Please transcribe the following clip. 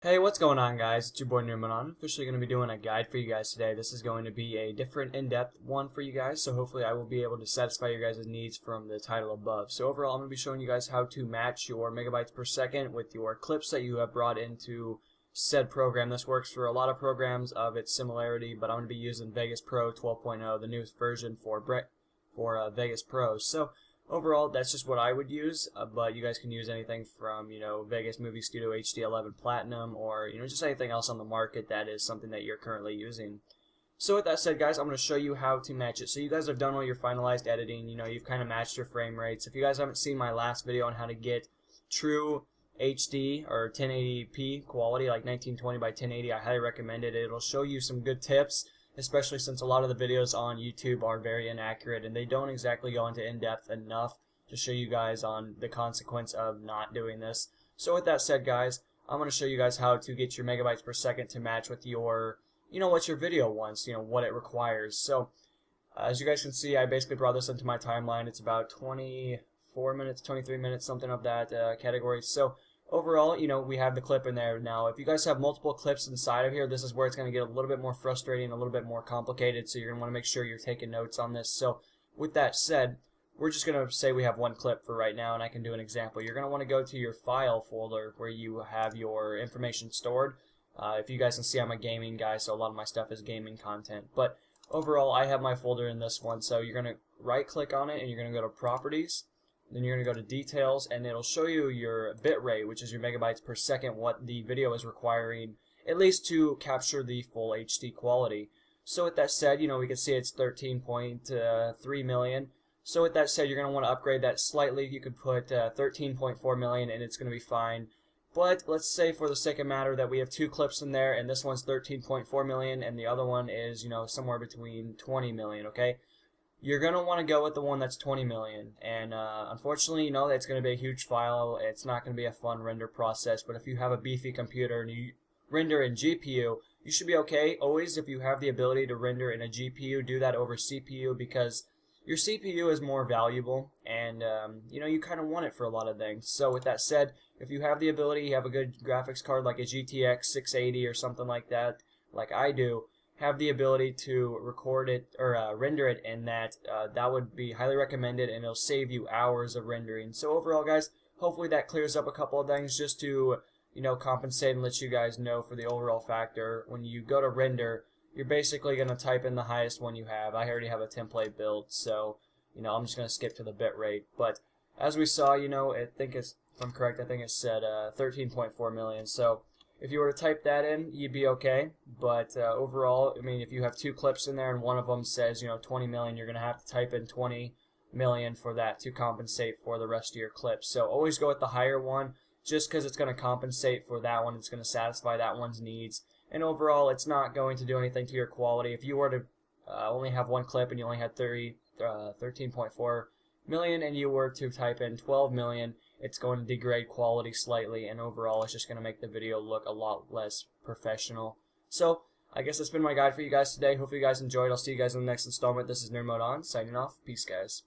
Hey, what's going on, guys? It's your boy Newman. I'm officially going to be doing a guide for you guys today. This is going to be a different in-depth one for you guys, so hopefully I will be able to satisfy your guys' needs from the title above. So overall, I'm going to be showing you guys how to match your megabytes per second with your clips that you have brought into said program. This works for a lot of programs of its similarity, but I'm going to be using Vegas Pro 12.0, the newest version for Vegas Pro. So overall, that's just what I would use, but you guys can use anything from, Vegas Movie Studio HD11 Platinum or, just anything else on the market that is something that you're currently using. So with that said, guys, I'm going to show you how to match it. So you guys have done all your finalized editing, you've kind of matched your frame rates. If you guys haven't seen my last video on how to get true HD or 1080p quality, like 1920 by 1080, I highly recommend it. It'll show you some good tips, especially since a lot of the videos on YouTube are very inaccurate and they don't exactly go into in-depth enough to show you guys on the consequence of not doing this. So with that said, guys, I'm going to show you guys how to get your megabytes per second to match with your, what your video wants, what it requires. So as you guys can see, I basically brought this into my timeline. It's about 24 minutes, 23 minutes, something of that category. So overall, we have the clip in there. Now, if you guys have multiple clips inside of here, this is where it's going to get a little bit more frustrating, a little bit more complicated, so you're going to want to make sure you're taking notes on this. So with that said, we're just going to say we have one clip for right now, and I can do an example. You're going to want to go to your file folder where you have your information stored. If you guys can see, I'm a gaming guy, so a lot of my stuff is gaming content. But overall, I have my folder in this one, so you're going to right-click on it, and you're going to go to Properties. Then you're going to go to Details, and it'll show you your bit rate, which is your megabytes per second, what the video is requiring, at least to capture the full HD quality. So with that said, we can see it's 13.3 million. So with that said, you're going to want to upgrade that slightly. You could put 13.4 million, and it's going to be fine. But let's say for the sake of matter that we have two clips in there, and this one's 13.4 million, and the other one is, somewhere between 20 million, okay? You're going to want to go with the one that's 20 million, and unfortunately, it's going to be a huge file. It's not going to be a fun render process, but if you have a beefy computer and you render in GPU, you should be okay. Always, if you have the ability to render in a GPU, do that over CPU, because your CPU is more valuable, and you kind of want it for a lot of things. So with that said, if you have the ability, you have a good graphics card like a GTX 680 or something like that, like I do, have the ability to record it or render it in that, that would be highly recommended, and it'll save you hours of rendering. So overall, guys, hopefully that clears up a couple of things just to compensate and let you guys know for the overall factor. When you go to render, you're basically going to type in the highest one you have. I already have a template built, so I'm just going to skip to the bit rate. But as we saw, I think it's, if I'm correct, I think it said 13.4 million. So if you were to type that in, you'd be okay. But overall, if you have two clips in there and one of them says 20 million, you're going to have to type in 20 million for that to compensate for the rest of your clips. So always go with the higher one, just because it's going to compensate for that one. It's going to satisfy that one's needs. And overall, it's not going to do anything to your quality. If you were to only have one clip and you only had 13.4 million and you were to type in 12 million, it's going to degrade quality slightly, and overall it's just going to make the video look a lot less professional. So I guess that's been my guide for you guys today. Hopefully you guys enjoyed. I'll see you guys in the next installment. This is Nerd Mode On, signing off. Peace, guys.